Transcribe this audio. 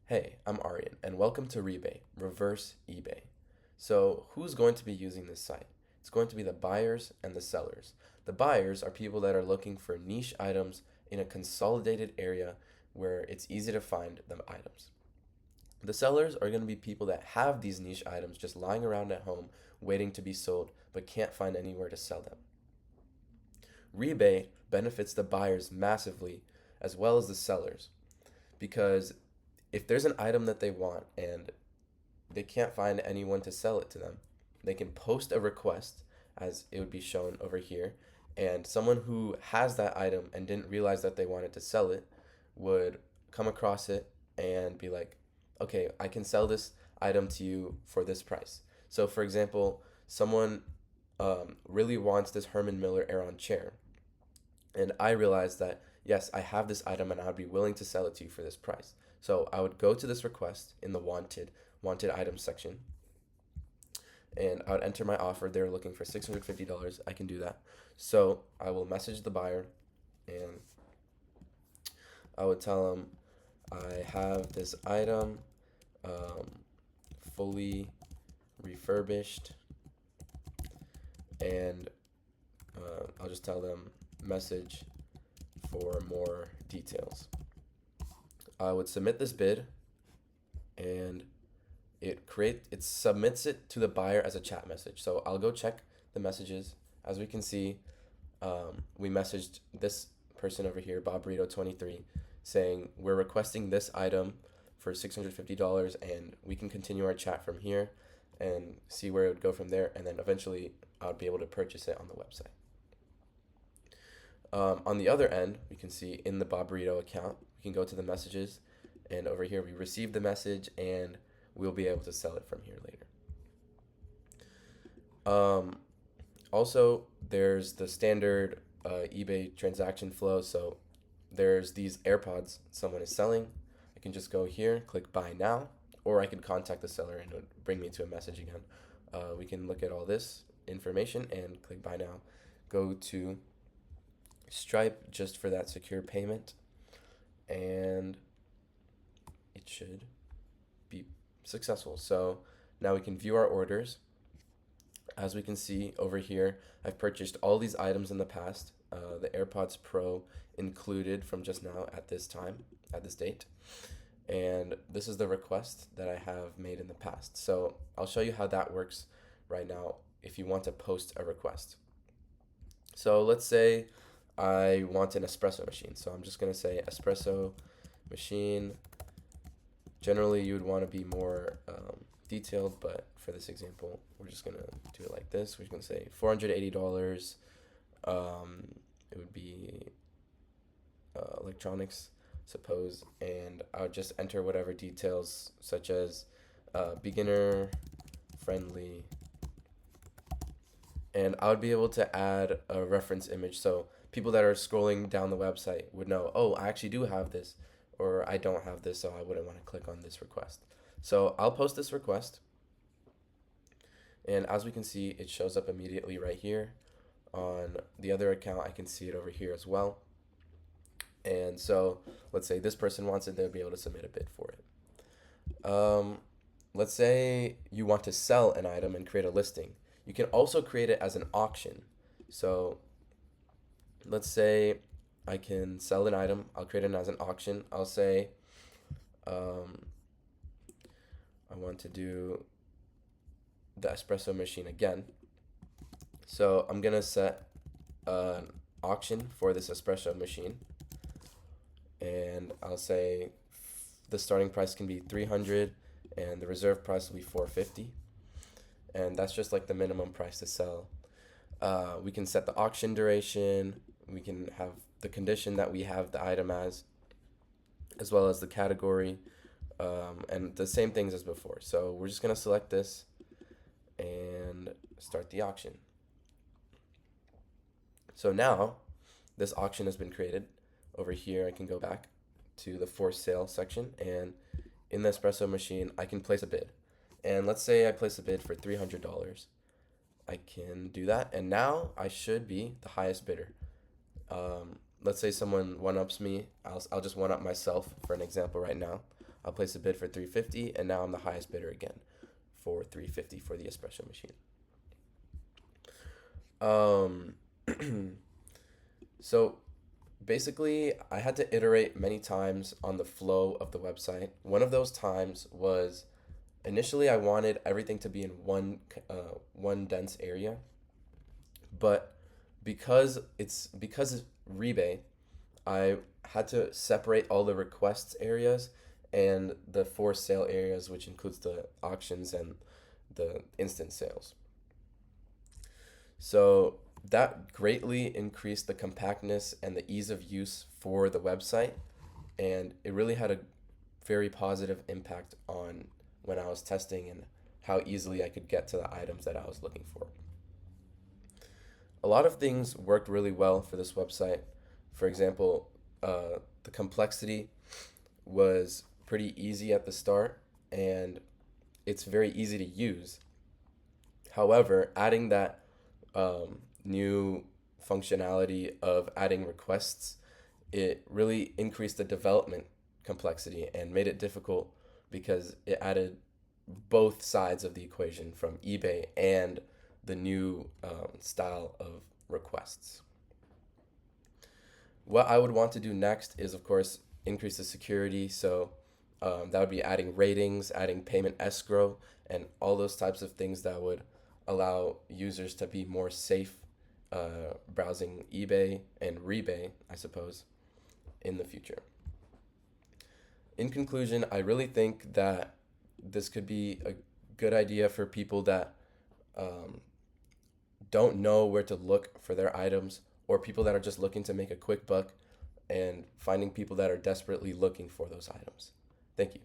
Hey, I'm Aryan, and welcome to reBay, reverse eBay. So, who's going to be using this site? It's going to be the buyers and the sellers. The buyers are people that are looking for niche items in a consolidated area where it's easy to find the items. The sellers are going to be people that have these niche items just lying around at home waiting to be sold but can't find anywhere to sell them. reBay benefits the buyers massively as well as the sellers because if there's an item that they want and they can't find anyone to sell it to them, they can post a request as it would be shown over here, and someone who has that item and didn't realize that they wanted to sell it would come across it and be like, okay, I can sell this item to you for this price. So, for example, someone really wants this Herman Miller Aeron chair, and I realized that yes, I have this item and I would be willing to sell it to you for this price. So I would go to this request in the wanted items section, and I would enter my offer. They're looking for $650. I can do that. So I will message the buyer, and I would tell them I have this item, um, fully refurbished, and I'll just tell them message for more details. I would submit this bid, and it submits it to the buyer as a chat message. So I'll go check the messages. As we can see, we messaged this person over here, Bob Burrito 23, saying we're requesting this item for $650, and we can continue our chat from here and see where it would go from there, and then eventually I would be able to purchase it on the website. On the other end, we can see in the Bob Burrito account, we can go to the messages, and over here we receive the message, and we'll be able to sell it from here later. Also, there's the standard eBay transaction flow. So there's these AirPods someone is selling. I can just go here, click buy now, or I can contact the seller and it would bring me to a message again. We can look at all this information and click buy now. Go to Stripe just for that secure payment, and it should be successful. So now we can view our orders. As we can see over here, I've purchased all these items in the past, the AirPods Pro included from just now at this time, at this date. And this is the request that I have made in the past. So I'll show you how that works right now if you want to post a request. So let's say I want an espresso machine. So I'm just going to say espresso machine. Generally, you would want to be more detailed, but for this example, we're just going to do it like this. We're just going to say $480. It would be electronics, suppose, and I would just enter whatever details, such as beginner friendly, and I would be able to add a reference image so people that are scrolling down the website would know, oh, I actually do have this, or I don't have this, so I wouldn't want to click on this request. So I'll post this request, and as we can see, it shows up immediately right here. On the other account, I can see it over here as well. And so let's say this person wants it, they'll be able to submit a bid for it. Let's say you want to sell an item and create a listing. You can also create it as an auction. So let's say I can sell an item. I'll create it as an auction. I'll say I want to do the espresso machine again. So I'm going to set an auction for this espresso machine. And I'll say the starting price can be $300 and the reserve price will be $450. And that's just like the minimum price to sell. We can set the auction duration. We can have the condition that we have the item as well as the category, and the same things as before. So we're just going to select this and start the auction. So now this auction has been created. Over here, I can go back to the for sale section, and in the espresso machine, I can place a bid. And let's say I place a bid for $300. I can do that, and now I should be the highest bidder. Let's say someone one-ups me. I'll just one-up myself for an example right now. I'll place a bid for 350, and now I'm the highest bidder again for 350 for the espresso machine. So basically, I had to iterate many times on the flow of the website. One of those times was initially I wanted everything to be in one dense area, but because it's reBay, I had to separate all the requests areas and the for sale areas, which includes the auctions and the instant sales. So that greatly increased the compactness and the ease of use for the website, and it really had a very positive impact on when I was testing and how easily I could get to the items that I was looking for. A lot of things worked really well for this website. For example, the complexity was pretty easy at the start, and it's very easy to use. However, adding that new functionality of adding requests, it really increased the development complexity and made it difficult because it added both sides of the equation from eBay and the new style of requests. What I would want to do next is, of course, increase the security. So that would be adding ratings, adding payment escrow, and all those types of things that would allow users to be more safe browsing eBay and reBay, I suppose, in the future. In conclusion, I really think that this could be a good idea for people that don't know where to look for their items, or people that are just looking to make a quick buck and finding people that are desperately looking for those items. Thank you.